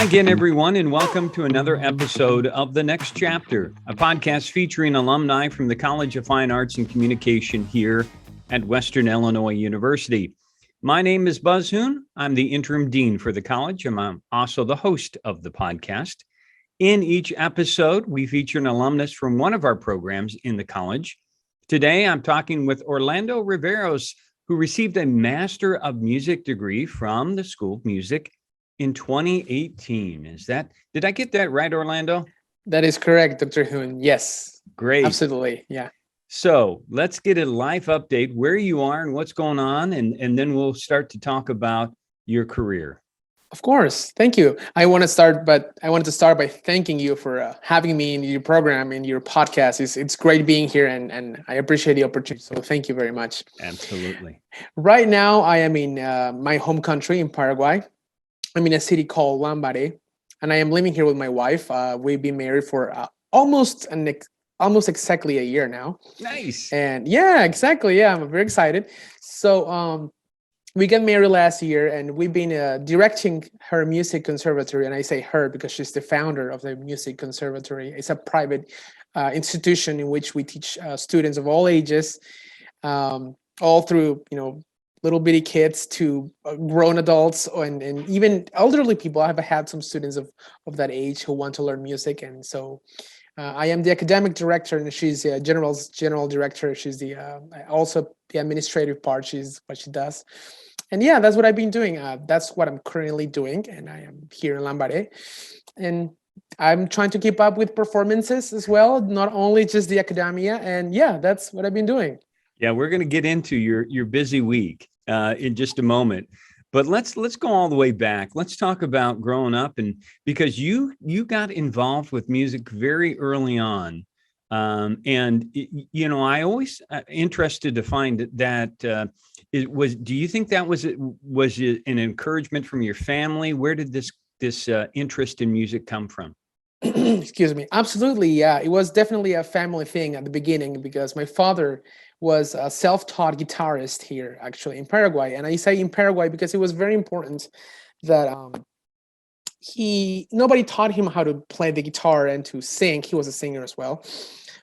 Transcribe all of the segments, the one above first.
again, everyone, and welcome to another episode of The Next Chapter, a podcast featuring alumni from the College of Fine Arts and Communication here at Western Illinois University. My name is Buzz Hoon. I'm the interim dean for the college, and I'm also the host of the podcast. In each episode, we feature an alumnus from one of our programs in the college. Today, I'm talking with Orlando Riveros, who received a Master of Music degree from the School of Music in 2018. Did I get that right, Orlando? That is correct, Dr. Hoon. Yes. Great. Absolutely. Yeah. So let's get a life update where you are and what's going on, and then we'll start to talk about your career. Of course. Thank you. I wanted to start by thanking you for having me in your program, in your podcast. It's great being here, and I appreciate the opportunity. So thank you very much. Absolutely. Right now, I am in my home country in Paraguay. I'm in a city called Lambaré, and I am living here with my wife. We've been married for almost exactly a year now. Nice. And yeah, exactly. Yeah, I'm very excited. So we got married last year, and we've been directing her music conservatory. And I say her because she's the founder of the music conservatory. It's a private institution in which we teach students of all ages, all through, little bitty kids to grown adults and even elderly people. I have had some students of that age who want to learn music. And so I am the academic director, and she's the general director. She's also the administrative part. She's what she does. And yeah, that's what I've been doing. That's what I'm currently doing. And I am here in Lambaré. And I'm trying to keep up with performances as well, not only just the academia. And yeah, that's what I've been doing. Yeah, we're going to get into your busy week in just a moment. But let's go all the way back. Let's talk about growing up, and because you got involved with music very early on, and I always interested to find that do you think that was it an encouragement from your family? Where did this interest in music come from? Excuse me. Absolutely, yeah. It was definitely a family thing at the beginning because my father was a self-taught guitarist here, actually, in Paraguay. And I say in Paraguay because it was very important that nobody taught him how to play the guitar and to sing. He was a singer as well,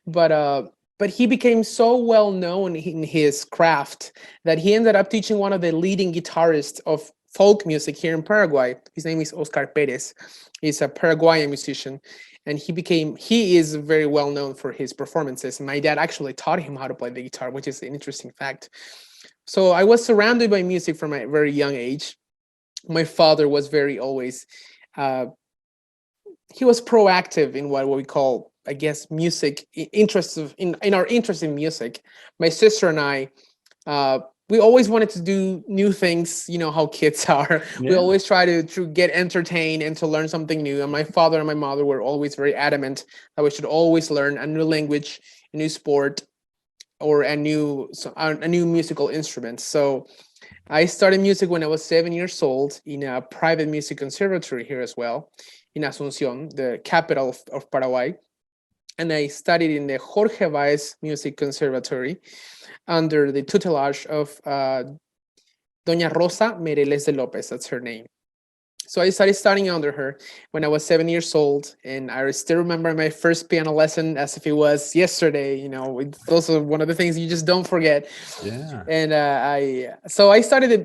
but he became so well known in his craft that he ended up teaching one of the leading guitarists of folk music here in Paraguay. His name is Oscar Perez. He's a Paraguayan musician, and he is very well known for his performances. My dad actually taught him how to play the guitar, which is an interesting fact. So I was surrounded by music from a very young age. My father was he was proactive in what we call, I guess, music, in our interest in music. My sister and I, we always wanted to do new things. You know how kids are. Yeah. We always try to get entertained and to learn something new. And my father and my mother were always very adamant that we should always learn a new language, a new sport, or a new musical instrument. So I started music when I was 7 years old in a private music conservatory here as well, in Asunción, the capital of Paraguay. And I studied in the Jorge Baez Music Conservatory under the tutelage of Doña Rosa Mereles de Lopez. That's her name. So I started studying under her when I was 7 years old, and I still remember my first piano lesson as if it was yesterday. It's also one of the things you just don't forget. Yeah. And I started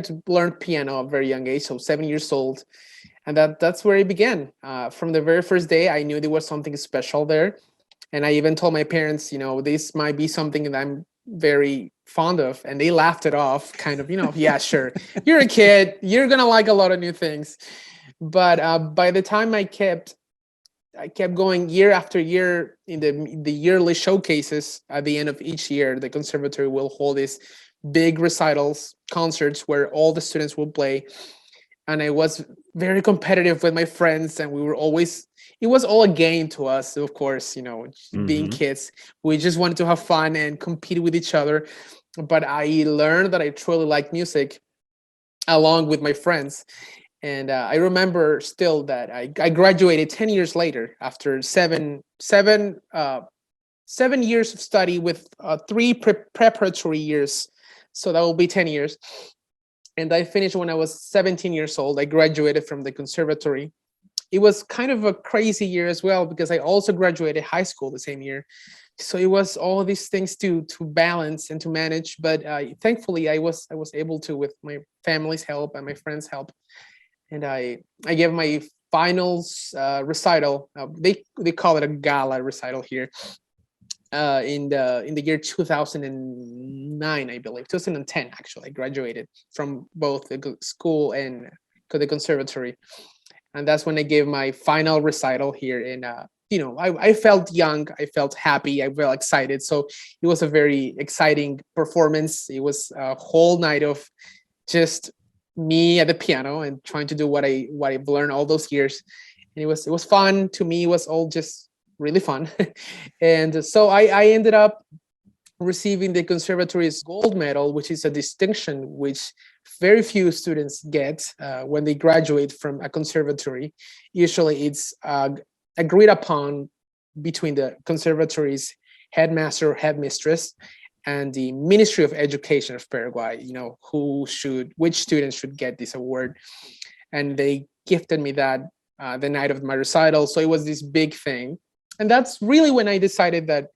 to learn piano at a very young age, so 7 years old. And that's where it began. From the very first day, I knew there was something special there. And I even told my parents, this might be something that I'm very fond of. And they laughed it off, kind of, yeah, sure. You're a kid. You're going to like a lot of new things. But by the time I kept going year after year in the yearly showcases at the end of each year, the conservatory will hold these big recitals, concerts where all the students will play. And I was very competitive with my friends, and it was all a game to us, of course, being kids. We just wanted to have fun and compete with each other. But I learned that I truly like music along with my friends. And I remember still that I graduated 10 years later after seven years of study with 3 preparatory years. So that will be 10 years. And I finished when I was 17 years old. I graduated from the conservatory. It was kind of a crazy year as well because I also graduated high school the same year. So it was all these things to balance and to manage. But thankfully, I was able to, with my family's help and my friends' help. And I gave my finals recital. They call it a gala recital here. In the year 2009, I believe 2010. Actually, I graduated from both the school and the conservatory, and that's when I gave my final recital here. And I felt young, I felt happy, I felt excited. So it was a very exciting performance. It was a whole night of just me at the piano and trying to do what I've learned all those years. And it was fun. To me, it was all just really fun. And so I ended up receiving the conservatory's gold medal, which is a distinction which very few students get when they graduate from a conservatory. Usually it's agreed upon between the conservatory's headmaster or headmistress and the Ministry of Education of Paraguay, which students should get this award. And they gifted me that the night of my recital. So it was this big thing. And that's really when I decided that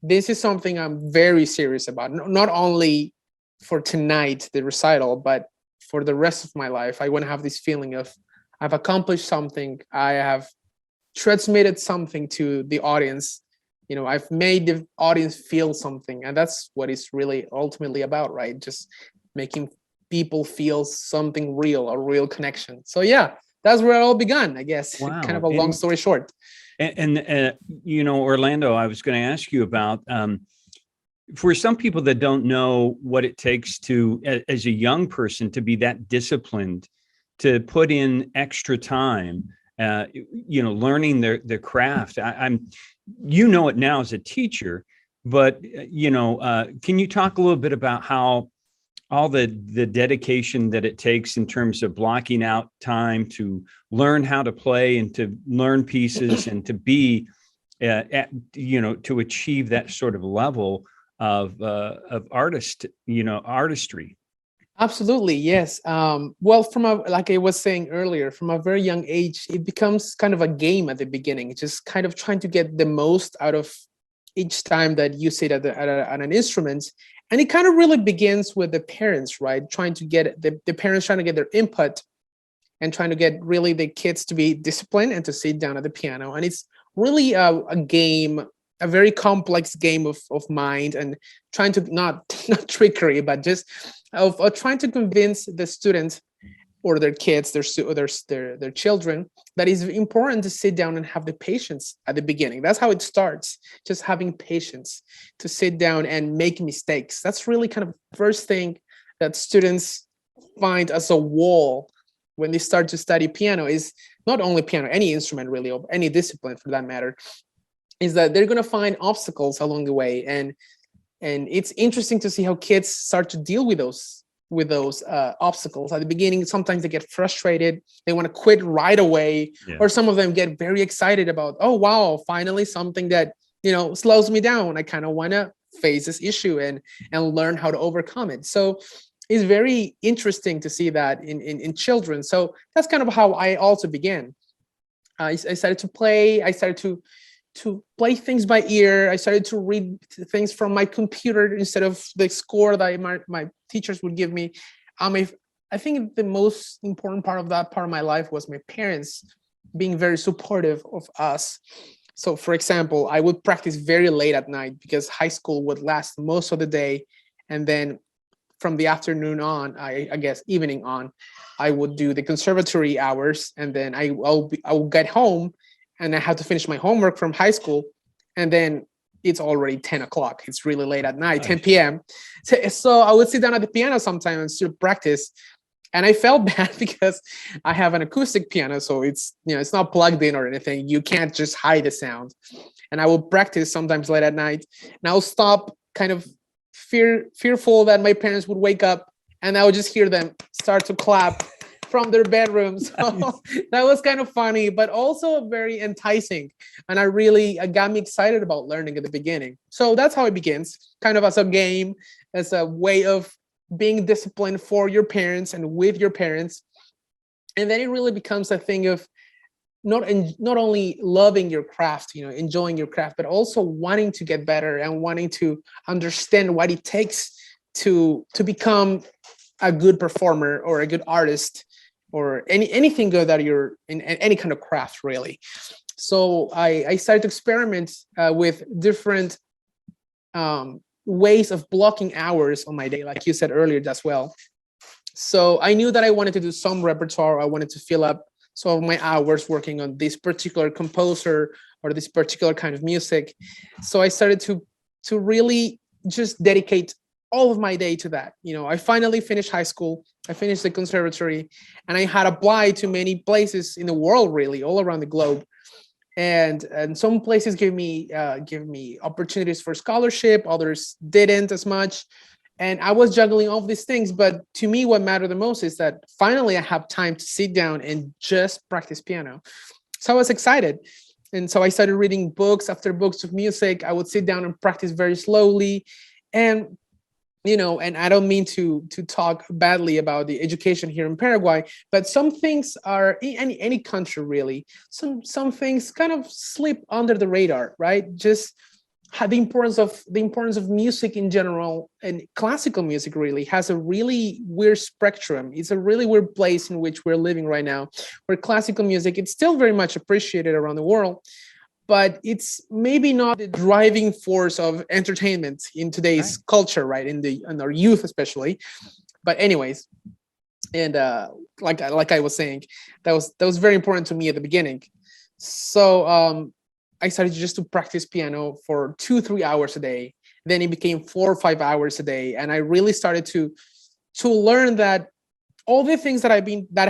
this is something I'm very serious about, not only for tonight, the recital, but for the rest of my life. I want to have this feeling of I've accomplished something. I have transmitted something to the audience. I've made the audience feel something. And that's what it's really ultimately about, right? Just making people feel something real, a real connection. So yeah, that's where it all began, I guess. Wow. Kind of a long story short. And Orlando, I was going to ask you about, for some people that don't know what it takes to, as a young person, to be that disciplined, to put in extra time, learning their craft. I'm it now as a teacher, but, can you talk a little bit about how all the dedication that it takes in terms of blocking out time to learn how to play and to learn pieces and to be, to achieve that sort of level of artistry. Absolutely, yes. Well, like I was saying earlier, from a very young age, it becomes kind of a game at the beginning. Just kind of trying to get the most out of each time that you sit at an instrument. And it kind of really begins with the parents, right? Trying to get the parents trying to get their input and trying to get really the kids to be disciplined and to sit down at the piano. And it's really a game, a very complex game of mind, and trying to not trickery, but just of trying to convince the students or their kids, their children, that it's important to sit down and have the patience at the beginning. That's how it starts, just having patience to sit down and make mistakes. That's really kind of first thing that students find as a wall when they start to study piano. Is not only piano, any instrument really, or any discipline for that matter, is that they're going to find obstacles along the way. And it's interesting to see how kids start to deal with those obstacles at the beginning. Sometimes they get frustrated, they want to quit right away. Yeah. Or some of them get very excited about, oh wow, finally something that slows me down. I kind of want to face this issue and learn how to overcome it. So it's very interesting to see that in children. So that's kind of how I also began. I started to play. I started to play things by ear. I started to read things from my computer instead of the score that my teachers would give me. I think the most important part of that part of my life was my parents being very supportive of us. So, for example, I would practice very late at night because high school would last most of the day. And then from the afternoon on, I guess evening on, I would do the conservatory hours. And then I will get home and I have to finish my homework from high school. And then it's already 10 o'clock. It's really late at night, 10 p.m. So I would sit down at the piano sometime and still practice. And I felt bad because I have an acoustic piano. So it's not plugged in or anything. You can't just hide the sound. And I will practice sometimes late at night. And I'll stop kind of fearful that my parents would wake up, and I would just hear them start to clap from their bedrooms. So that was kind of funny, but also very enticing. And it got me excited about learning at the beginning. So that's how it begins, kind of as a game, as a way of being disciplined for your parents and with your parents. And then it really becomes a thing of not only loving your craft, enjoying your craft, but also wanting to get better and wanting to understand what it takes to become a good performer or a good artist or anything good that you're in any kind of craft, really. So I started to experiment with different ways of blocking hours on my day, like you said earlier as well. So I knew that I wanted to do some repertoire. I wanted to fill up some of my hours working on this particular composer or this particular kind of music. So I started to really just dedicate all of my day to that. I finally finished high school. I finished the conservatory, and I had applied to many places in the world, really, all around the globe. And some places give me opportunities for scholarship, others didn't as much. And I was juggling all of these things, but to me, what mattered the most is that finally I have time to sit down and just practice piano. So I was excited. And so I started reading books after books of music. I would sit down and practice very slowly. And and I don't mean to talk badly about the education here in Paraguay, but some things are in any country, really. Some things kind of slip under the radar, right? Just the importance of music in general, and classical music really has a really weird spectrum. It's a really weird place in which we're living right now, where classical music, it's still very much appreciated around the world, but it's maybe not the driving force of entertainment in today's culture, right? In our youth, especially. But anyways, and like I was saying, that was very important to me at the beginning. So I started just to practice piano for 2-3 hours a day. Then it became 4 or 5 hours a day, and I really started to learn that all the things that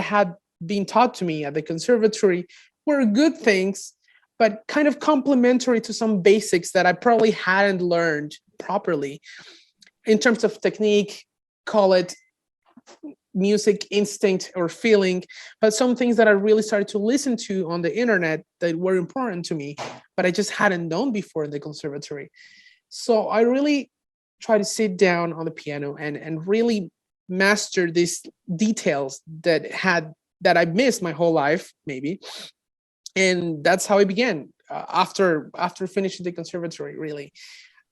had been taught to me at the conservatory were good things, but kind of complementary to some basics that I probably hadn't learned properly in terms of technique, call it music instinct or feeling, but some things that I really started to listen to on the internet that were important to me, but I just hadn't known before in the conservatory. So I really try to sit down on the piano and really master these details that I missed my whole life, maybe. And that's how it began after finishing the conservatory, really.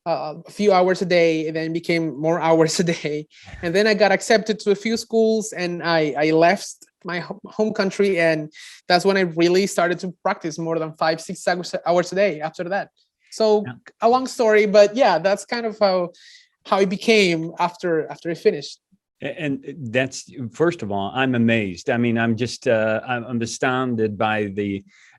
A few hours a day, and then became more hours a day. And then I got accepted to a few schools, and I left my home country. And that's when I really started to practice more than 5-6 hours a day after that. So a long story, but yeah, that's kind of how it became after I finished. And that's, first of all, I'm amazed. I mean, I'm just, I'm astounded by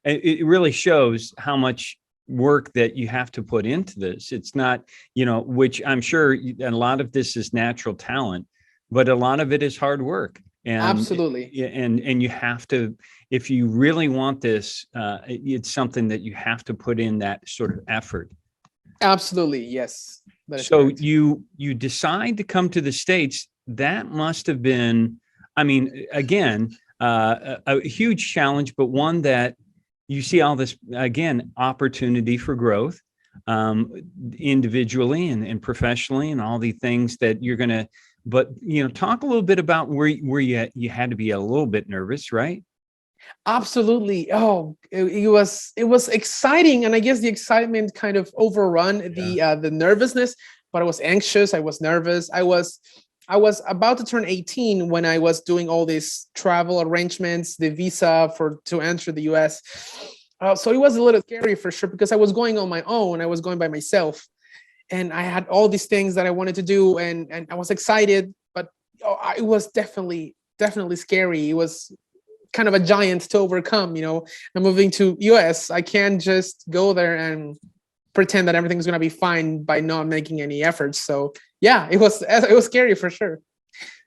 it really shows how much work that you have to put into this. It's not, which I'm sure a lot of this is natural talent, but a lot of it is hard work. And absolutely. And you have to, if you really want this, it's something that you have to put in that sort of effort. Absolutely. Yes. So correct. You decide to come to the States. That must have been, I mean, again, a huge challenge, but one that you see all this, again, opportunity for growth, individually and professionally, and all the things that you're going to, but, talk a little bit about where you had to be a little bit nervous, right? Absolutely. Oh, it was exciting. And I guess the excitement kind of overrun the nervousness, but I was anxious. I was nervous. I was about to turn 18 when I was doing all these travel arrangements, the visa to enter the US. So it was a little scary for sure, because I was going on my own. I was going by myself, and I had all these things that I wanted to do, and I was excited, but it was definitely scary. It was kind of a giant to overcome. I'm moving to US. I can't just go there and pretend that everything's going to be fine by not making any efforts. So yeah, it was scary for sure.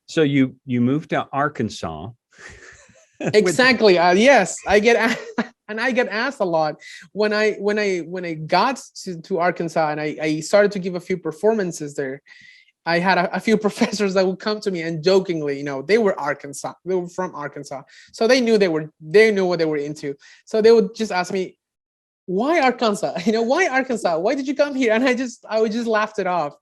So you moved to Arkansas. Exactly. Yes, I get asked a lot when I got to Arkansas, and I started to give a few performances there. I had a few professors that would come to me and jokingly, they were from Arkansas, so they knew what they were into. So they would just ask me, why Arkansas? Why Arkansas? Why did you come here? And I would just laugh it off.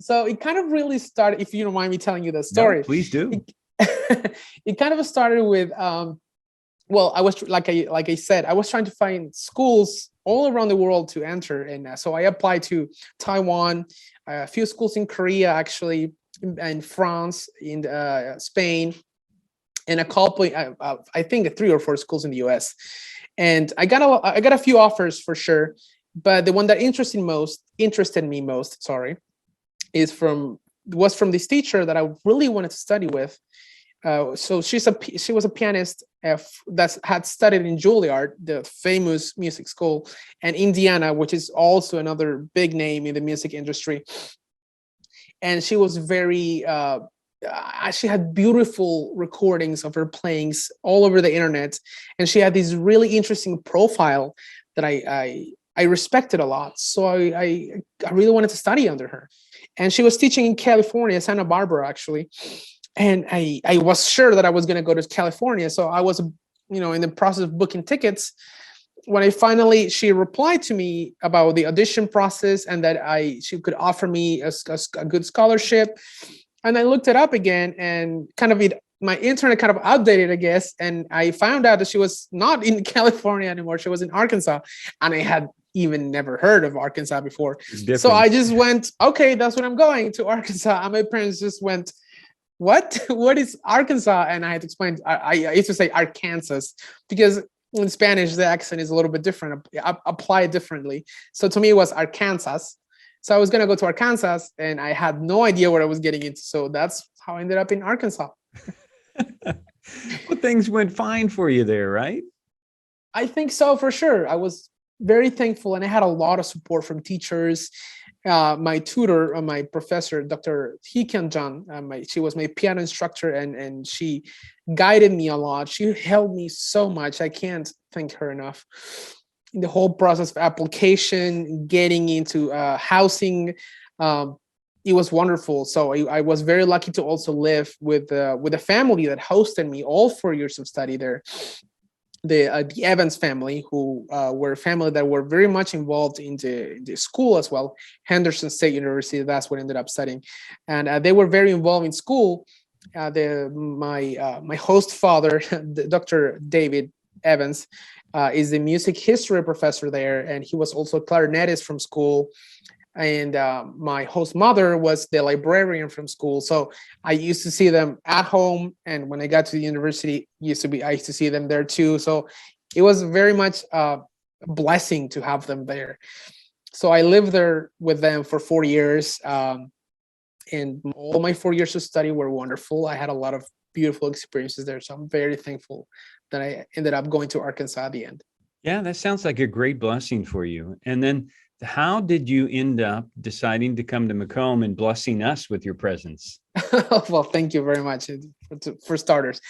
So it kind of really started, if you don't mind me telling you the No, story. please do. It kind of started with well, I was like I said, I was trying to find schools all around the world to enter, and so I applied to Taiwan, a few schools in Korea, actually, in France, in Spain, and a couple, I think 3 or 4 schools in the U.S. And I got a few offers for sure, but the one that interested me most, sorry, was from this teacher that I really wanted to study with. So she was a pianist that had studied in Juilliard, the famous music school, and Indiana, which is also another big name in the music industry. And she was she had beautiful recordings of her playings all over the internet, and she had this really interesting profile that I respected a lot. So I really wanted to study under her, and she was teaching in California, Santa Barbara, actually. And I was sure that I was going to go to California. So I was, in the process of booking tickets when she replied to me about the audition process and that she could offer me a good scholarship. And I looked it up again, and my internet kind of updated, I guess. And I found out that she was not in California anymore. She was in Arkansas. And I had even never heard of Arkansas before. So I just went, okay, that's when I'm going, to Arkansas. And my parents just went, what is Arkansas? And I had to explain. I used to say Arkansas because in Spanish the accent is a little bit different, apply differently. So to me it was Arkansas. So I was going to go to Arkansas, and I had no idea what I was getting into. So that's how I ended up in Arkansas. Well, things went fine for you there, right? I think so, for sure. I was very thankful, and I had a lot of support from teachers. My tutor, my professor, Dr. Hikan John, she was my piano instructor, and she guided me a lot. She helped me so much. I can't thank her enough. In the whole process of application, getting into housing, it was wonderful. So I was very lucky to also live with a family that hosted me all 4 years of study there. The Evans family, who were a family that were very much involved in the school as well. Henderson State University, that's what I ended up studying. And they were very involved in school. My host father, Dr. David Evans, is the music history professor there, and he was also a clarinetist from school. And my host mother was the librarian from school. So I used to see them at home, and when I got to the university, I used to see them there too. So it was very much a blessing to have them there. So I lived there with them for 4 years, and all my 4 years of study were wonderful. I had a lot of beautiful experiences there. So I'm very thankful that I ended up going to Arkansas at the end. Yeah, that sounds like a great blessing for you. And then how did you end up deciding to come to Macomb and blessing us with your presence? Well, thank you very much for starters.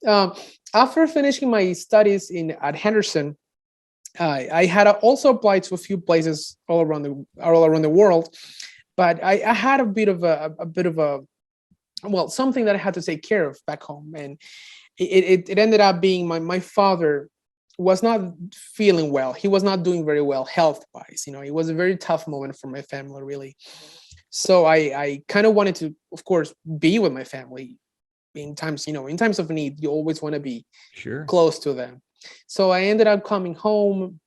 After finishing my studies at Henderson, I had also applied to a few places all around the world, but I had a bit of something that I had to take care of back home, and it ended up being my father was not feeling well. He was not doing very well health-wise. It was a very tough moment for my family, really. So I kind of wanted to, of course, be with my family in times of need. You always want to be close to them. So I ended up coming home,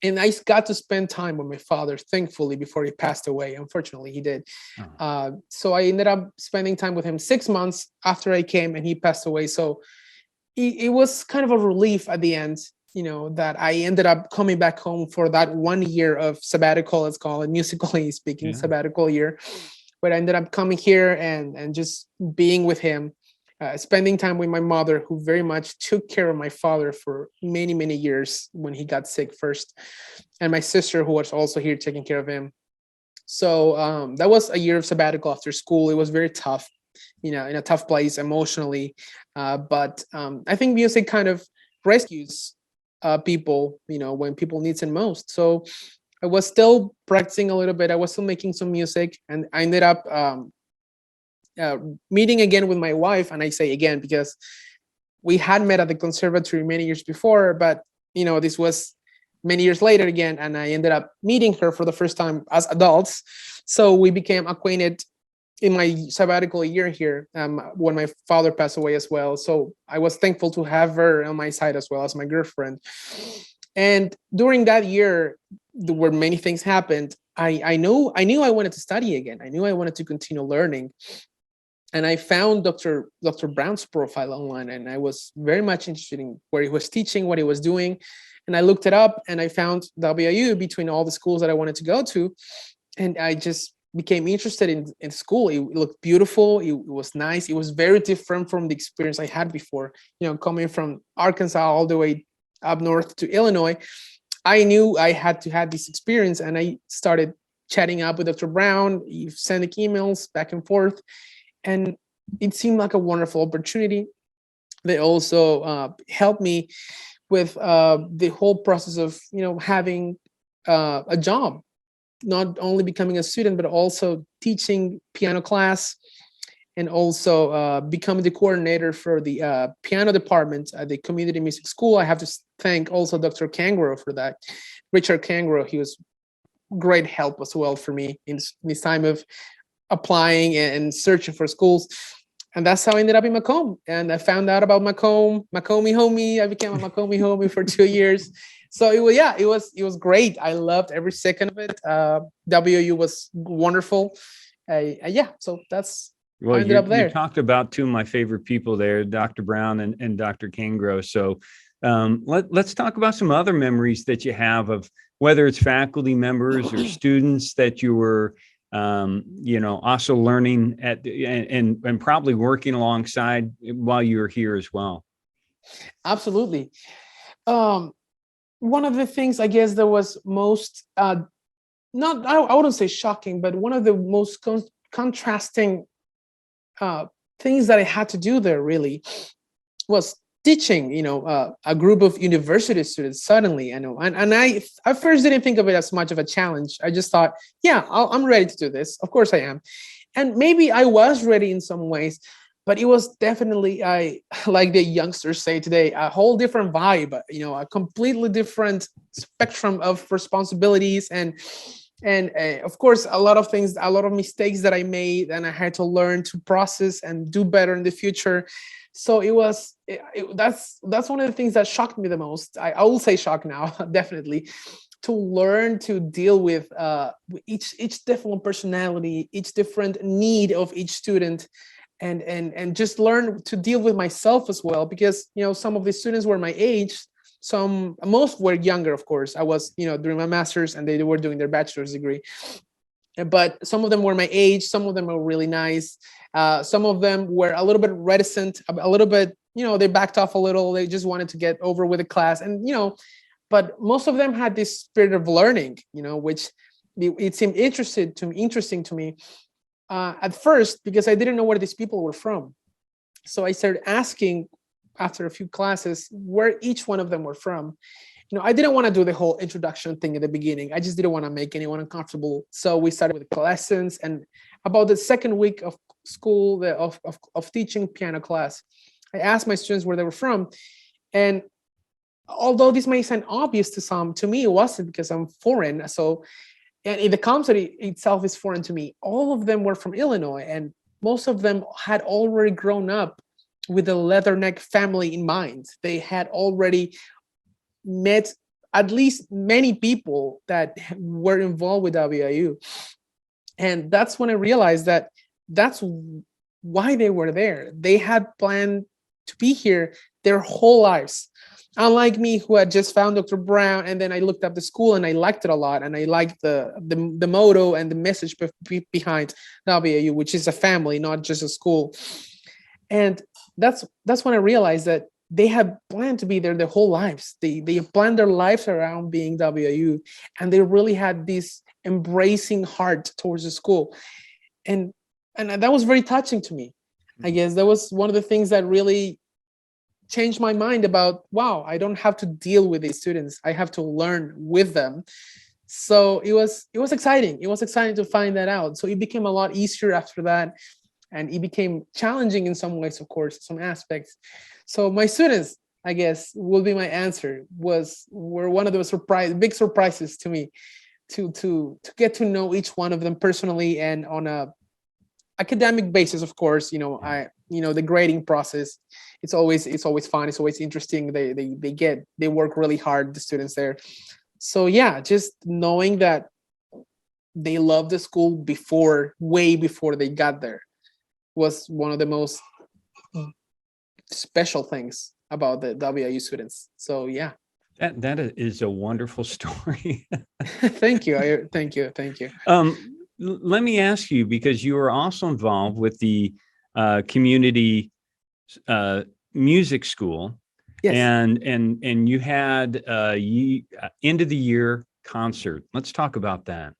and I got to spend time with my father, thankfully, before he passed away. Unfortunately, he did. So I ended up spending time with him 6 months after I came, and he passed away. So it was kind of a relief at the end, that I ended up coming back home for that 1 year of sabbatical, let's call it, musically speaking, sabbatical year. But I ended up coming here and just being with him, spending time with my mother, who very much took care of my father for many, many years when he got sick first, and my sister, who was also here taking care of him. So that was a year of sabbatical after school. It was very tough, in a tough place emotionally. But I think music kind of rescues people, when people need it most. So I was still practicing a little bit. I was still making some music, and I ended up meeting again with my wife. And I say again because we had met at the conservatory many years before, but this was many years later again, and I ended up meeting her for the first time as adults. So we became acquainted in my sabbatical year here, when my father passed away as well. So I was thankful to have her on my side as well as my girlfriend. And during that year, where many things happened, I knew I wanted to study again. I knew I wanted to continue learning. And I found Dr. Brown's profile online, and I was very much interested in where he was teaching, what he was doing. And I looked it up, and I found WIU between all the schools that I wanted to go to. And I just became interested in school. It looked beautiful. It was nice. It was very different from the experience I had before. Coming from Arkansas all the way up north to Illinois, I knew I had to have this experience, and I started chatting up with Dr. Brown, sending emails back and forth, and it seemed like a wonderful opportunity. They also helped me with the whole process of having a job, not only becoming a student but also teaching piano class, and also becoming the coordinator for the piano department at the community music school. I have to thank also Dr. Kangro for that. Richard Kangro, he was great help as well for me in this time of applying and searching for schools. And that's how I ended up in Macomb. And I found out about Macomb, Macomb homie. I became a Macomb homie for 2 years. So it was great. I loved every second of it. WU was wonderful. So that's how I ended up there. You talked about two of my favorite people there, Dr. Brown and Dr. Kangro. So let's talk about some other memories that you have of whether it's faculty members or students that you were also learning at and probably working alongside while you were here as well. Absolutely. One of the things I guess that was most I wouldn't say shocking, but one of the most contrasting things that I had to do there really was teaching, a group of university students suddenly. I know, and I at first didn't think of it as much of a challenge. I just thought, I'm ready to do this. Of course I am. And maybe I was ready in some ways, but it was definitely, like the youngsters say today, a whole different vibe, a completely different spectrum of responsibilities. And of course, a lot of mistakes that I made, and I had to learn to process and do better in the future. So that's one of the things that shocked me the most. I will say shock now, definitely, to learn to deal with each different personality, each different need of each student, and just learn to deal with myself as well, because some of the students were my age. Most were younger, of course. I was doing my master's and they were doing their bachelor's degree, but some of them were my age. Some of them were really nice. Some of them were a little bit reticent, a little bit, they backed off a little. They just wanted to get over with the class. And, but most of them had this spirit of learning, which it seemed interesting to me at first, because I didn't know where these people were from. So I started asking after a few classes where each one of them were from. I didn't want to do the whole introduction thing at the beginning. I just didn't want to make anyone uncomfortable. So we started with lessons, and about the second week of school, of teaching piano class, I asked my students where they were from. And although this may sound obvious to some, to me it wasn't, because I'm foreign. So, and the concept itself is foreign to me. All of them were from Illinois, and most of them had already grown up with the Leatherneck family in mind. They had already met at least many people that were involved with WIU. And that's when I realized that that's why they were there. They had planned to be here their whole lives. Unlike me, who had just found Dr. Brown, and then I looked up the school and I liked it a lot, and I liked the motto and the message behind WIU, which is a family, not just a school. And that's when I realized that they had planned to be there their whole lives. They planned their lives around being WIU, and they really had this embracing heart towards the school. And that was very touching to me. I guess that was one of the things that really changed my mind about, wow, I don't have to deal with these students. I have to learn with them. So it was exciting. It was exciting to find that out. So it became a lot easier after that. And it became challenging in some ways, of course, some aspects. So my students, I guess, will be my answer, were one of those big surprises to me. to get to know each one of them personally and on a academic basis. Of course, the grading process, it's always fun, it's always interesting. They work really hard, the students there. So yeah, just knowing that they love the school way before they got there was one of the most special things about the WIU students. So yeah. That is a wonderful story. Thank you. Thank you. Let me ask you, because you were also involved with the community music school. Yes. And you had end of the year concert. Let's talk about that.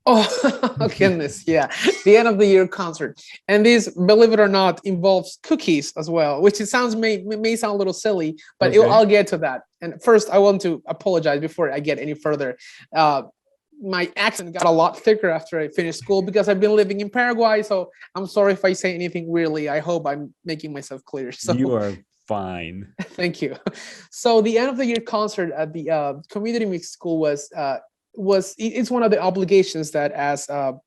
Oh goodness, yeah, the end of the year concert, and this, believe it or not, involves cookies as well, which it sounds may sound a little silly, but Okay. I'll get to that. And first, I want to apologize before I get any further. My accent got a lot thicker after I finished school because I've been living in Paraguay. So I'm sorry if I say anything weirdly. I hope I'm making myself clear. So you are fine. Thank you. So the end of the year concert at the community music school it's one of the obligations that as a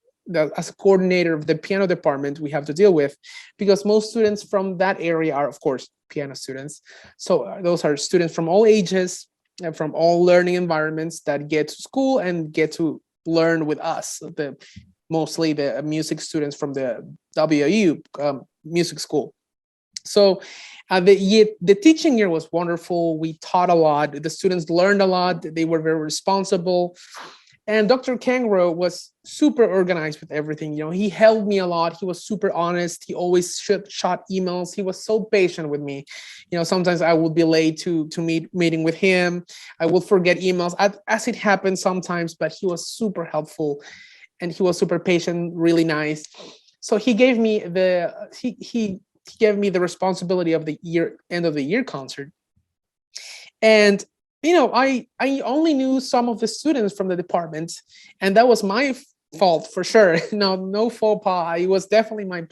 coordinator of the piano department we have to deal with, because most students from that area are, of course, piano students. So those are students from all ages and from all learning environments that get to school and get to learn with us, mostly the music students from the WIU music school. So the teaching year was wonderful. We taught a lot. The students learned a lot. They were very responsible. And Dr. Kangro was super organized with everything. He helped me a lot. He was super honest. He always shot emails. He was so patient with me. Sometimes I would be late to meeting with him. I would forget emails, as it happens sometimes, but he was super helpful and he was super patient, really nice. So he gave me he gave me the responsibility of the end of the year concert. And I only knew some of the students from the department, and that was my fault for sure. No faux pas. It was definitely my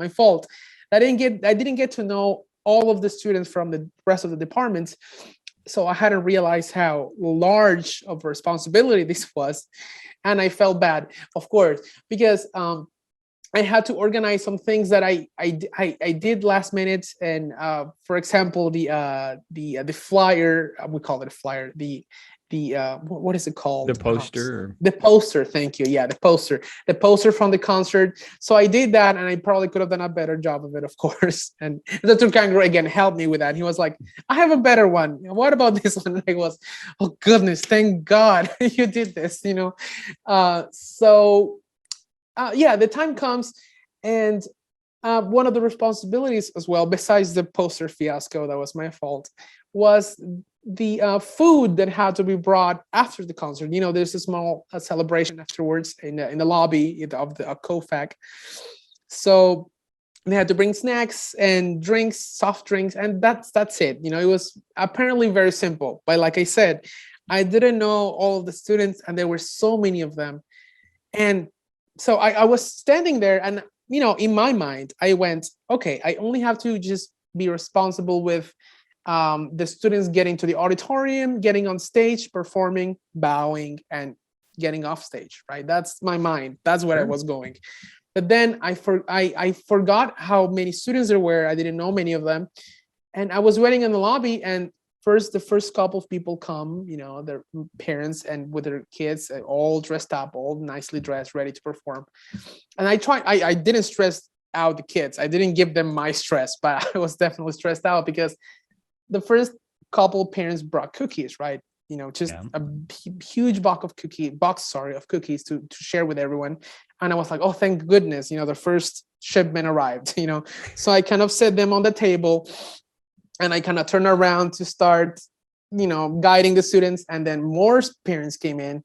fault. I didn't get to know all of the students from the rest of the departments. So I hadn't realized how large of a responsibility this was, and I felt bad, of course, because I had to organize some things that I did last minute. And for example, the flyer, we call it a flyer, the what is it called? The poster. The poster. Thank you. Yeah, the poster from the concert. So I did that, and I probably could have done a better job of it, of course. And Dr. Kangro again helped me with that. He was like, "I have a better one. What about this one?" And I was, "Oh goodness, thank God you did this." The time comes, and one of the responsibilities as well, besides the poster fiasco that was my fault, was the food that had to be brought after the concert. There's a small celebration afterwards in the lobby of the COFAC. So they had to bring snacks and drinks, soft drinks, and that's it. It was apparently very simple. But like I said, I didn't know all of the students, and there were so many of them. And so I was standing there, and in my mind, I went, okay, I only have to just be responsible with the students getting to the auditorium, getting on stage, performing, bowing, and getting off stage, right? That's my mind. That's where I was going. But then I forgot how many students there were. I didn't know many of them. And I was waiting in the lobby, and the first couple of people come, their parents and with their kids, all dressed up, all nicely dressed, ready to perform. And I didn't stress out the kids. I didn't give them my stress, but I was definitely stressed out because the first couple of parents brought cookies, right? A huge box of cookies to share with everyone. And I was like, oh, thank goodness, the first shipment arrived, So I kind of set them on the table, and I kind of turned around to start, guiding the students. And then more parents came in,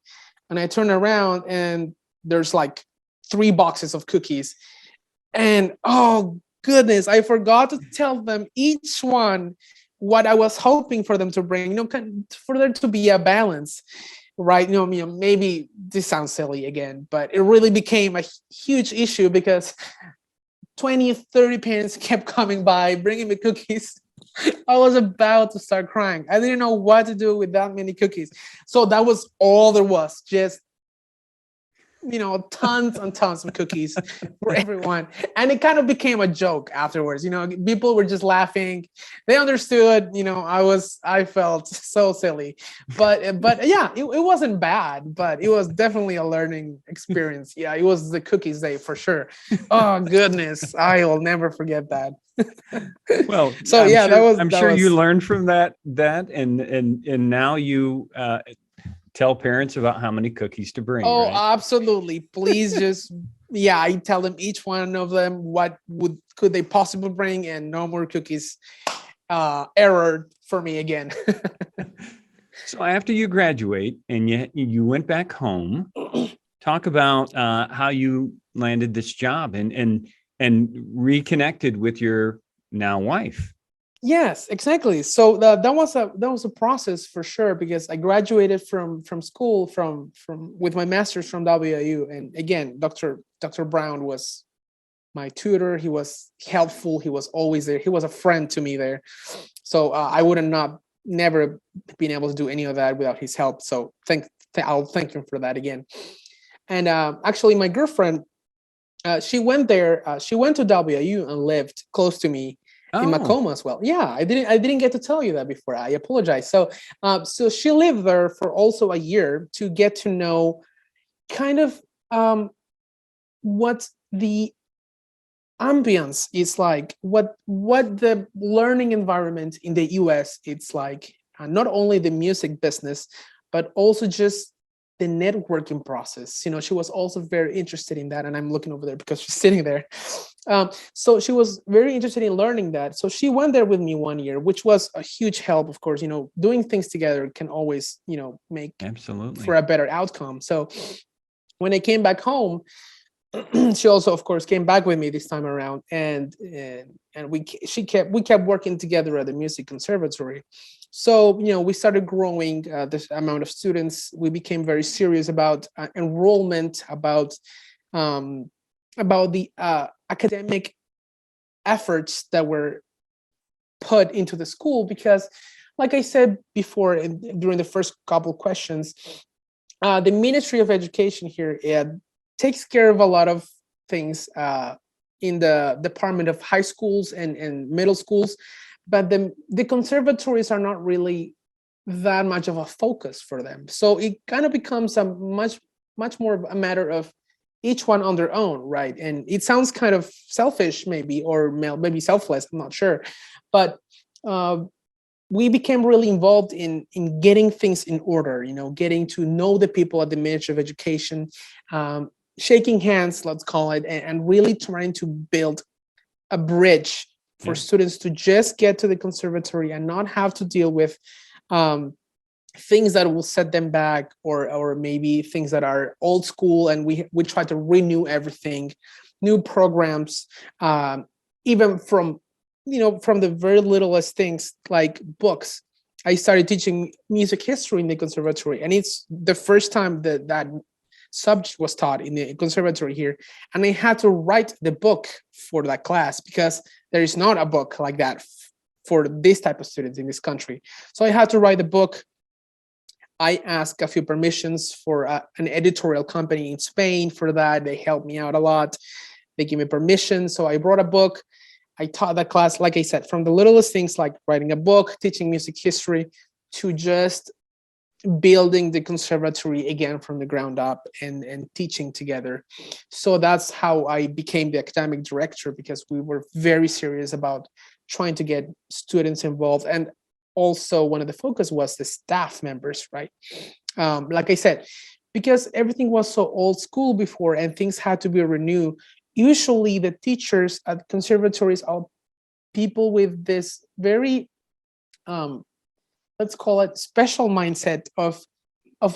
and I turned around, and there's like 3 boxes of cookies. And oh goodness, I forgot to tell them each one what I was hoping for them to bring, for there to be a balance, right? Maybe this sounds silly again, but it really became a huge issue because 20, 30 parents kept coming by, bringing me cookies. I was about to start crying. I didn't know what to do with that many cookies. So that was all there was, just tons and tons of cookies for everyone. And it kind of became a joke afterwards. People were just laughing. They understood, I felt so silly. But yeah, it wasn't bad, but it was definitely a learning experience. Yeah, it was the cookies day for sure. Oh goodness, I will never forget that. Well, So yeah, I'm sure you learned from that, and now you tell parents about how many cookies to bring. Oh, right? absolutely. Please just, yeah, I tell them each one of them what could they possibly bring, and no more cookies error for me again. So after you graduate and you went back home, talk about how you landed this job and reconnected with your now wife. Yes, exactly. So that was a process for sure, because I graduated from school from with my master's from WIU, and again, Dr. Brown was my tutor. He was helpful. He was always there. He was a friend to me there. So I would have not never been able to do any of that without his help. So I'll thank him for that again. And actually, my girlfriend, she went there. She went to WIU and lived close to me in Oh, Macomb as well. Yeah, I didn't get to tell you that before. I apologize. So she lived there for also a year to get to know kind of what the ambience is like, what the learning environment in the US it's like, not only the music business, but also just the networking process. She was also very interested in that, and I'm looking over there because she's sitting there. So she was very interested in learning that. So she went there with me 1 year, which was a huge help. Of course, doing things together can always, make absolutely. for a better outcome. So when I came back home, she also of course came back with me this time around, and we kept working together at the music conservatory. So we started growing this amount of students. We became very serious about enrollment, about the academic efforts that were put into the school, because like I said before during the first couple questions, the Ministry of Education here takes care of a lot of things in the Department of High Schools and Middle Schools, but the conservatories are not really that much of a focus for them. So it kind of becomes a much more of a matter of each one on their own, right? And it sounds kind of selfish, maybe, or maybe selfless. I'm not sure, but we became really involved in getting things in order. Getting to know the people at the Ministry of Education, shaking hands, let's call it, and really trying to build a bridge for students to just get to the conservatory and not have to deal with things that will set them back, or maybe things that are old school, and we try to renew everything, new programs, even from the very littlest things like books. I started teaching music history in the conservatory, and it's the first time that subject was taught in the conservatory here, and I had to write the book for that class because there is not a book like that for this type of students in this country. So I had to write the book. I asked a few permissions for an editorial company in Spain for that. They helped me out a lot. They gave me permission. So I brought a book. I taught that class, like I said, from the littlest things like writing a book, teaching music history, to just building the conservatory again from the ground up and teaching together. So that's how I became the academic director, because we were very serious about trying to get students involved. And also one of the focus was the staff members, right? Like I said, because everything was so old school before and things had to be renewed, usually the teachers at conservatories are people with this very let's call it special mindset of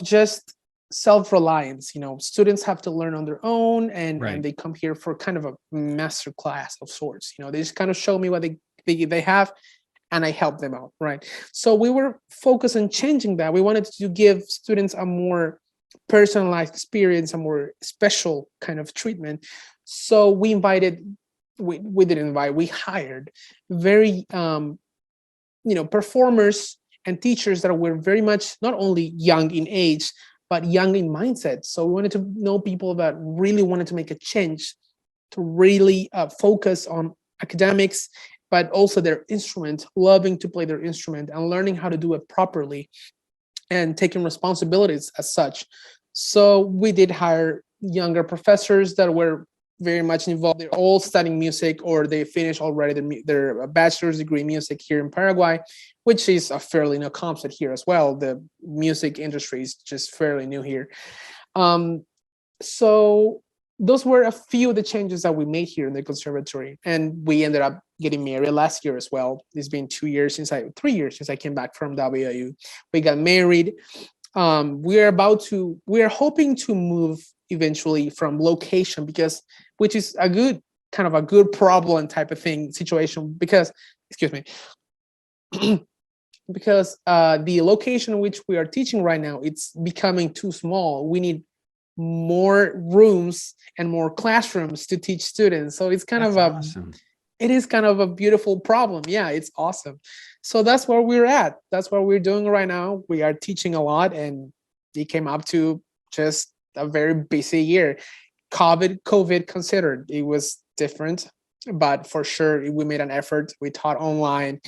just self-reliance. Students have to learn on their own, and they come here for kind of a master class of sorts. They just kind of show me what they have, and I help them out, right? So we were focused on changing that. We wanted to give students a more personalized experience, a more special kind of treatment. So we didn't invite, we hired very performers and teachers that were very much not only young in age, but young in mindset. So we wanted to know people that really wanted to make a change, to really focus on academics, but also their instrument, loving to play their instrument and learning how to do it properly and taking responsibilities as such. So we did hire younger professors that were very much involved. They're all studying music, or they finished already their bachelor's degree in music here in Paraguay, which is a fairly new concept here as well. The music industry is just fairly new here. So those were a few of the changes that we made here in the conservatory, and we ended up getting married last year as well. It's been 3 years since I came back from WIU. We got married. We are hoping to move eventually from location, because which is a good kind of a good problem type of thing situation, because excuse me, because the location in which we are teaching right now, it's becoming too small. We need more rooms and more classrooms to teach students. So it's kind That's of a awesome. it is kind of a beautiful problem. Yeah, it's awesome. So that's where we're at. That's what we're doing right now. We are teaching a lot, and it came up to just a very busy year. COVID considered, it was different, but for sure we made an effort. We taught online,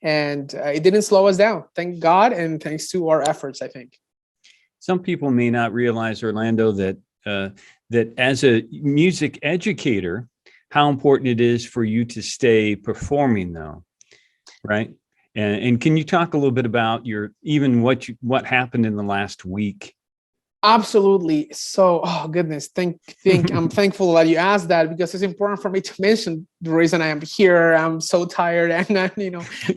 and it didn't slow us down. Thank God, and thanks to our efforts, I think. Some people may not realize, Orlando, that that as a music educator, how important it is for you to stay performing, though, right? And can you talk a little bit about what happened in the last week? Absolutely. So, oh goodness, I'm thankful that you asked that, because it's important for me to mention the reason I am here. I'm so tired, and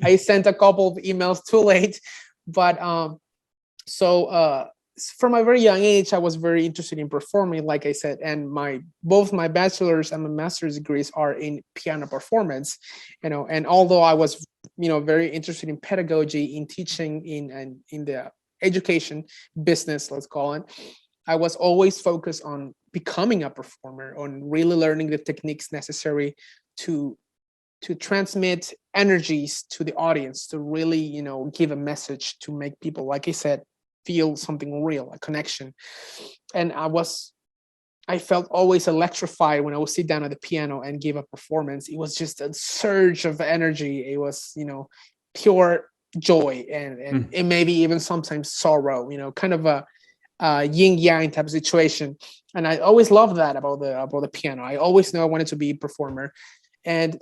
I sent a couple of emails too late. But from a very young age, I was very interested in performing, like I said, and both my bachelor's and my master's degrees are in piano performance. And although I was very interested in pedagogy, in teaching, in the education business, let's call it, I was always focused on becoming a performer, on really learning the techniques necessary to transmit energies to the audience, to really give a message, to make people, like I said, feel something real, a connection. And I felt always electrified when I would sit down at the piano and give a performance. It was just a surge of energy. It was pure joy, and it maybe even sometimes sorrow, kind of a yin yang type of situation. And I always loved that about the piano. I always knew I wanted to be a performer. And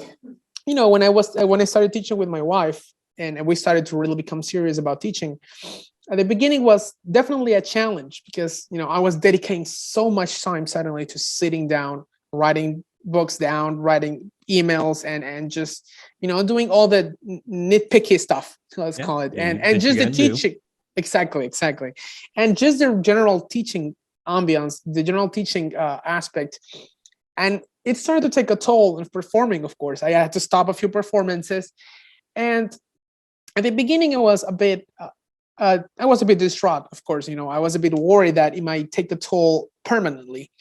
when I started teaching with my wife, and we started to really become serious about teaching, at the beginning was definitely a challenge, because I was dedicating so much time suddenly to sitting down, writing books down, writing emails, and just doing all the nitpicky stuff, let's call it, and just the teaching. Exactly, and just the general teaching ambience, the general teaching aspect. And it started to take a toll in performing. Of course, I had to stop a few performances, and at the beginning I was a bit distraught. Of course, I was a bit worried that it might take the toll permanently.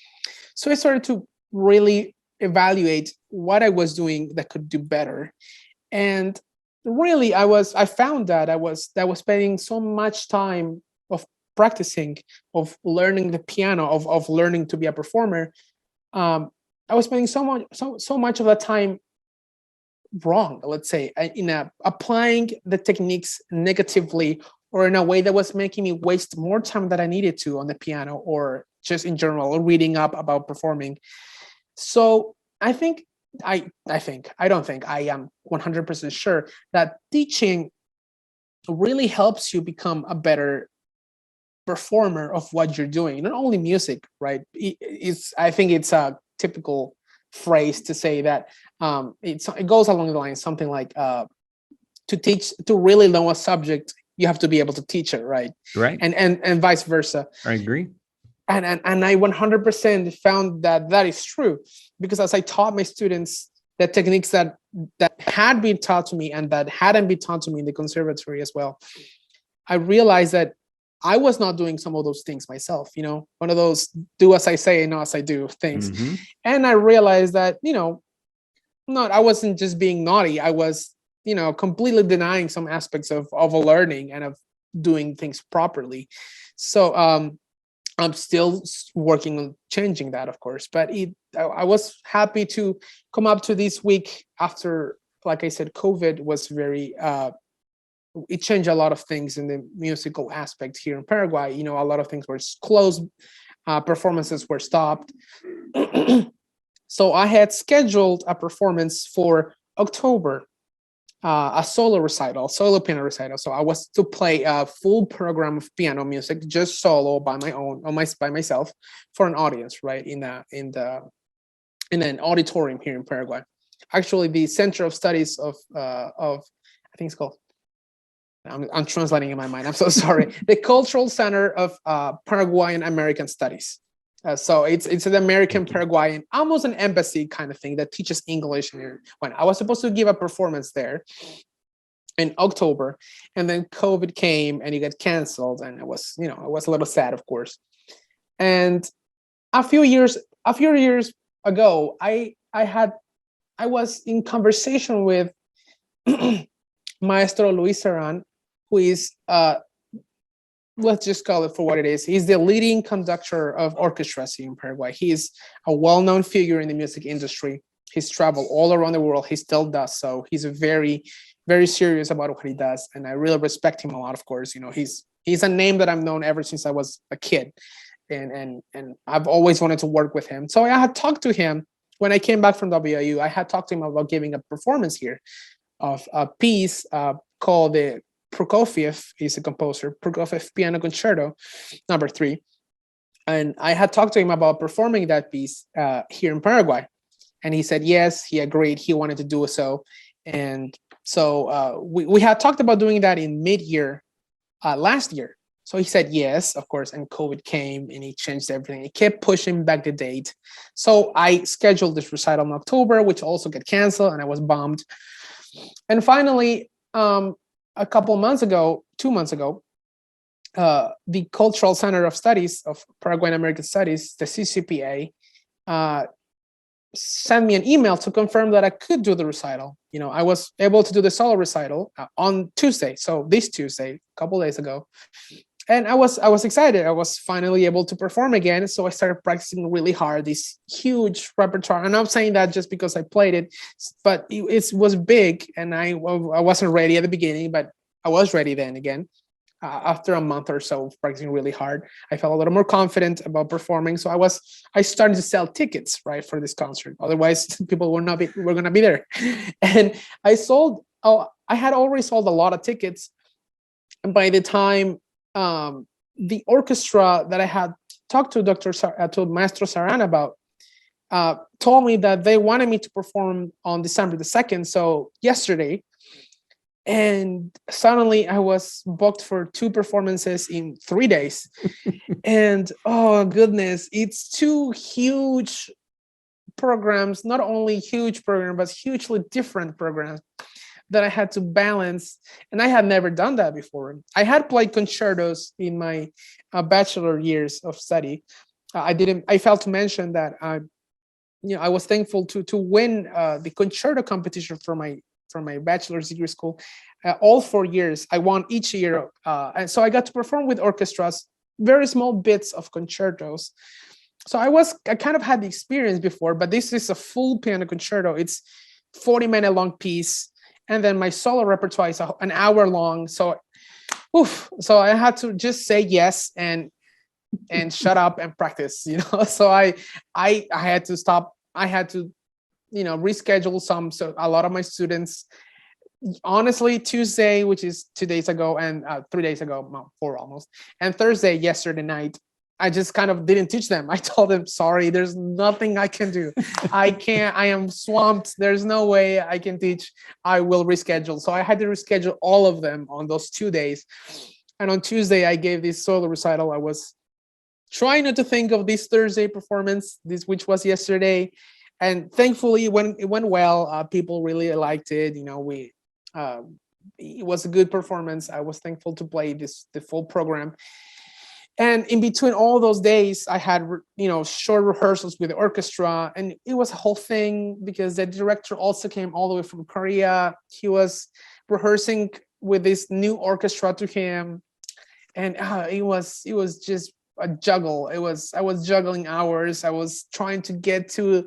So I started to really evaluate what I was doing that could do better. And really, I found that I was spending so much time of practicing, of learning the piano, of learning to be a performer. I was spending so much of that time wrong, let's say, in applying the techniques negatively, or in a way that was making me waste more time than I needed to on the piano, or just in general reading up about performing. So I think I am 100% sure that teaching really helps you become a better performer of what you're doing. Not only music, right? I think it's a typical phrase to say that it goes along the line something like to really know a subject, you have to be able to teach it, right? Right. And vice versa. I agree. And I 100% found that is true, because as I taught my students the techniques that had been taught to me and that hadn't been taught to me in the conservatory as well, I realized that I was not doing some of those things myself, one of those do as I say and not as I do things. Mm-hmm. And I realized that, I wasn't just being naughty. I was, completely denying some aspects of learning and of doing things properly. So I'm still working on changing that, of course. But I was happy to come up to this week after, like I said, COVID was very. It changed a lot of things in the musical aspect here in Paraguay. You know, a lot of things were closed, performances were stopped. So I had scheduled a performance for October, a solo piano recital. So I was to play a full program of piano music, just solo by my own, by myself, for an audience, right, in an auditorium here in Paraguay. Actually, the Center of Studies of I think it's called. I'm translating in my mind. I'm so sorry. The Cultural Center of Paraguayan American Studies. So it's an American Paraguayan, almost an embassy kind of thing that teaches English. When I was supposed to give a performance there in October, and then COVID came and it got canceled, and I was a little sad, of course. And a few years ago, I was in conversation with Maestro Luis Saran, who is let's just call it for what it is. He's the leading conductor of orchestras in Paraguay. He is a well-known figure in the music industry. He's traveled all around the world. He still does so. He's a very, very serious about what he does, and I really respect him a lot. Of course, he's a name that I've known ever since I was a kid, and I've always wanted to work with him. So I had talked to him when I came back from WIU. I had talked to him about giving a performance here of a piece called the Prokofiev. He's a composer, Prokofiev Piano Concerto number 3, and I had talked to him about performing that piece here in Paraguay, and he said yes, he agreed, he wanted to do so. And so we had talked about doing that in mid-year last year. So he said yes, of course, and COVID came and he changed everything. He kept pushing back the date. So I scheduled this recital in October, which also got canceled, and I was bummed. And finally, a couple months ago, 2 months ago, the Cultural Center of Studies of Paraguayan American Studies, the CCPA, sent me an email to confirm that I could do the recital. I was able to do the solo recital on Tuesday. So this Tuesday, a couple days ago. And I was excited. I was finally able to perform again. So I started practicing really hard, this huge repertoire. And I'm saying that just because I played it, but it was big, and I wasn't ready at the beginning, but I was ready then again. After a month or so of practicing really hard, I felt a little more confident about performing. So I started to sell tickets, right, for this concert. Otherwise, people were going to be there. And I had already sold a lot of tickets. And by the time the orchestra that I had talked to to Maestro Saran about told me that they wanted me to perform on December the 2nd, so yesterday. And suddenly I was booked for 2 performances in 3 days. And oh goodness, it's 2 huge programs, not only huge programs, but hugely different programs that I had to balance. And I had never done that before. I had played concertos in my bachelor years of study. I failed to mention that I was thankful to win the concerto competition for my bachelor's degree school. All 4 years, I won each year. And so I got to perform with orchestras, very small bits of concertos. So I kind of had the experience before, but this is a full piano concerto. It's 40-minute long piece. And then my solo repertoire is an hour long. So I had to just say yes and shut up and practice, So I had to stop. I had to, reschedule so a lot of my students, honestly, Tuesday, which is 2 days ago, and 3 days ago, no, 4 almost, and Thursday, yesterday night, I just kind of didn't teach them. I told them, sorry, there's nothing I can do. I am swamped. There's no way I can teach. I will reschedule. So I had to reschedule all of them on those 2 days. And on Tuesday, I gave this solo recital. I was trying not to think of this Thursday performance, which was yesterday. And thankfully, it went well. People really liked it. It was a good performance. I was thankful to play the full program. And in between all those days, I had, short rehearsals with the orchestra, and it was a whole thing because the director also came all the way from Korea. He was rehearsing with this new orchestra to him, and it was just a juggle. I was juggling hours. I was trying to get to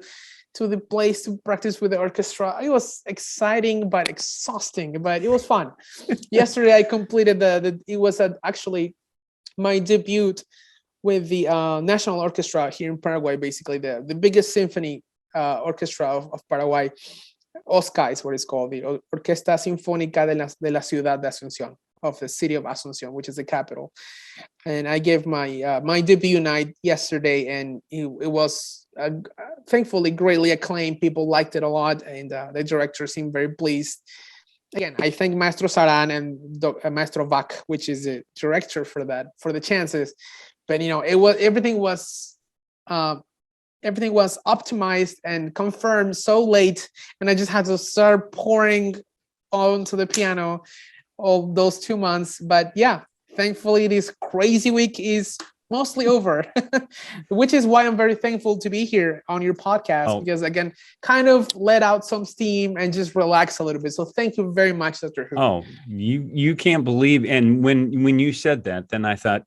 the place to practice with the orchestra. It was exciting but exhausting, but it was fun. Yesterday I completed it was actually my debut with the National Orchestra here in Paraguay, basically the biggest symphony orchestra of Paraguay. OSCA is what it's called, the Orquesta Sinfónica de la Ciudad de Asunción, of the city of Asunción, which is the capital. And I gave my my debut night yesterday, and it was thankfully greatly acclaimed. People liked it a lot, and the director seemed very pleased. Again, I thank Maestro Saran and Maestro Vak, which is the director for the chances. But it was everything was optimized and confirmed so late, and I just had to start pouring onto the piano all those 2 months. But yeah, thankfully this crazy week is mostly over, which is why I'm very thankful to be here on your podcast, because again, kind of let out some steam and just relax a little bit. So thank you very much, Dr. Hu. Oh, you can't believe. And when you said that, then I thought,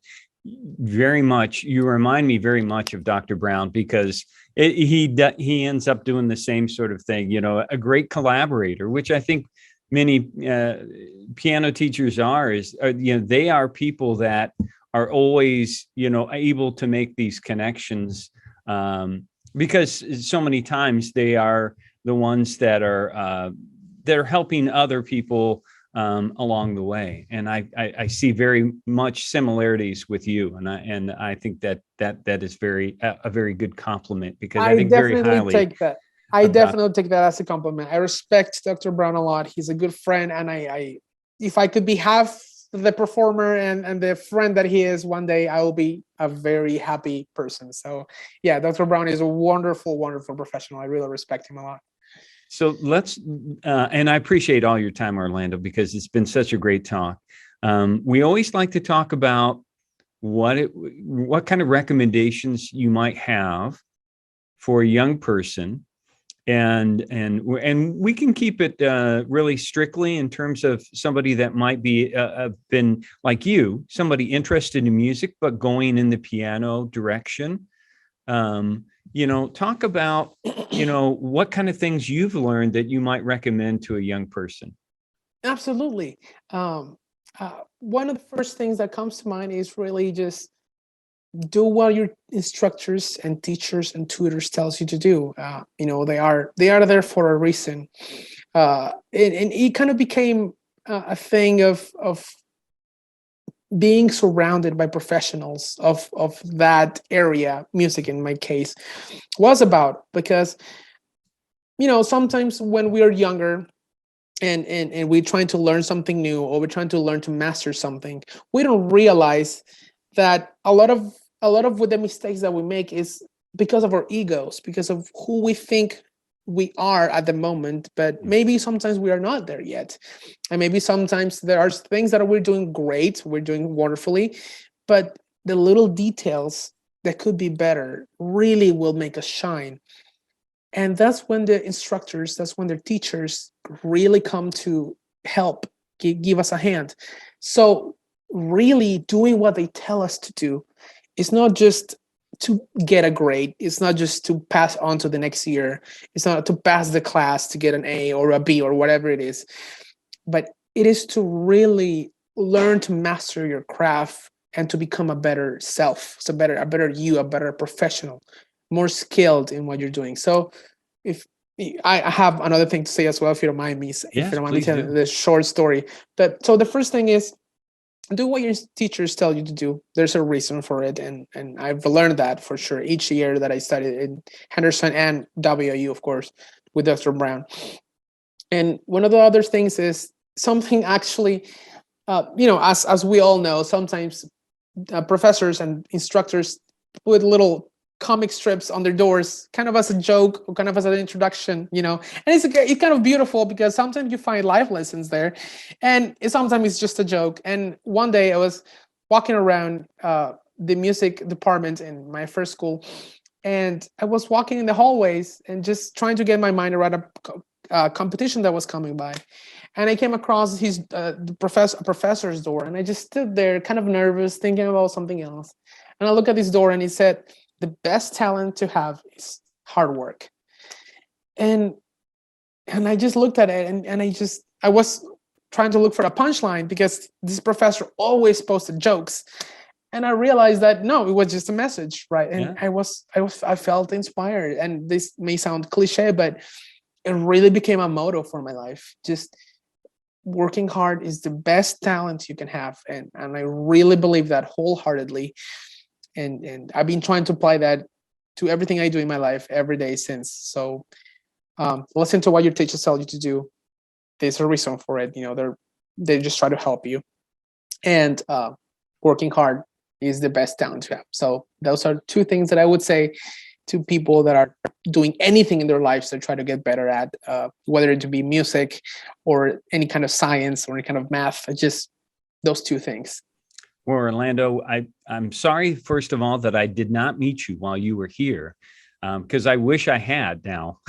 very much, you remind me very much of Dr. Brown, because he ends up doing the same sort of thing, a great collaborator, which I think many piano teachers are, they are people that are always, able to make these connections, because so many times they are the ones that are they're helping other people along the way. And I see very much similarities with you, and I think that is a very good compliment, because I think very highly. I definitely take that as a compliment. I respect Dr. Brown a lot. He's a good friend, and I if I could be half the performer and the friend that he is one day, I will be a very happy person. So yeah, Dr. Brown is a wonderful, wonderful professional. I really respect him a lot. So let's, and I appreciate all your time, Orlando, because it's been such a great talk. We always like to talk about what kind of recommendations you might have for a young person, and we can keep it really strictly in terms of somebody that might be been like you, somebody interested in music but going in the piano direction. Talk about, what kind of things you've learned that you might recommend to a young person. Absolutely. One of the first things that comes to mind is really just do what your instructors and teachers and tutors tells you to do. They are there for a reason. And it kind of became a thing of being surrounded by professionals of that area, music in my case, was about, because sometimes when we are younger and we're trying to learn something new, or we're trying to learn to master something, we don't realize that a lot of what the mistakes that we make is because of our egos, because of who we think we are at the moment, but maybe sometimes we are not there yet. And maybe sometimes there are things that we're doing great, we're doing wonderfully, but the little details that could be better really will make us shine. And that's when the instructors, that's when the teachers really come to help, give us a hand. So really doing what they tell us to do is not just to get a grade. It's not just to pass on to the next year. It's not to pass the class to get an A or a B or whatever it is. But it is to really learn to master your craft and to become a better self. So a better you, a better professional, more skilled in what you're doing. So if I have another thing to say as well, if you don't mind me, telling this short story. But so the first thing is, do what your teachers tell you to do. There's a reason for it. And I've learned that for sure each year that I studied in Henderson and WIU, of course, with Dr. Brown. And one of the other things is something actually, as we all know, sometimes professors and instructors put little comic strips on their doors, kind of as a joke or kind of as an introduction, and it's kind of beautiful, because sometimes you find life lessons there, and sometimes it's just a joke. And one day I was walking around the music department in my first school, and I was walking in the hallways and just trying to get my mind around a competition that was coming by, and I came across the professor's door, and I just stood there kind of nervous, thinking about something else. And I look at this door and it said, the best talent to have is hard work. And I just looked at it and I was trying to look for a punchline because this professor always posted jokes. And I realized that no, it was just a message, right? And I felt inspired. And this may sound cliche, but it really became a motto for my life. Just working hard is the best talent you can have. And I really believe that wholeheartedly. And I've been trying to apply that to everything I do in my life every day since. So listen to what your teachers tell you to do. There's a reason for it. They just try to help you. And working hard is the best talent to have. So those are two things that I would say to people that are doing anything in their lives to try to get better at, whether it be music or any kind of science or any kind of math. Just those two things. Well, Orlando, I'm sorry, first of all, that I did not meet you while you were here, because I wish I had now.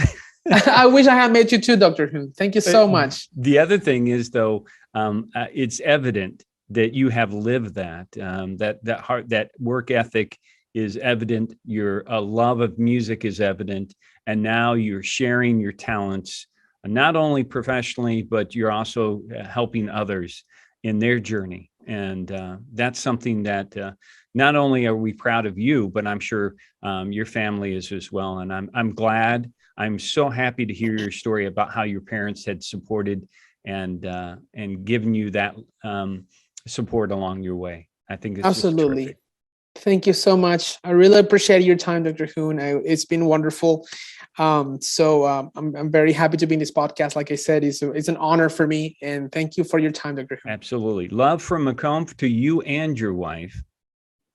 I wish I had met you too, Dr. Hoon. Thank you so much. The other thing is, though, it's evident that you have lived that, that work ethic is evident. Your love of music is evident. And now you're sharing your talents, not only professionally, but you're also helping others in their journey. And that's something that not only are we proud of you, but I'm sure your family is as well. And I'm glad. I'm so happy to hear your story about how your parents had supported and given you that support along your way. I think it's absolutely. Thank you so much. I really appreciate your time, Dr. Hoon. It's been wonderful. I'm very happy to be in this podcast. Like I said, it's an honor for me. And thank you for your time, Dr. Hoon. Absolutely. Love from Macomb to you and your wife.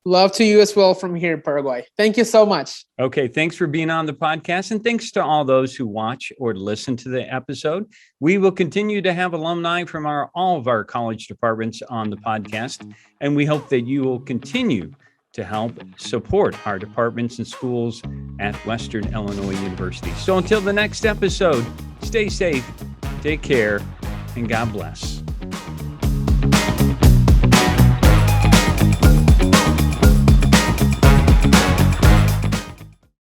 Love to you as well from here in Paraguay. Thank you so much. Okay. Thanks for being on the podcast. And thanks to all those who watch or listen to the episode. We will continue to have alumni from all of our college departments on the podcast. And we hope that you will continue to help support our departments and schools at Western Illinois University. So until the next episode, stay safe, take care, and God bless.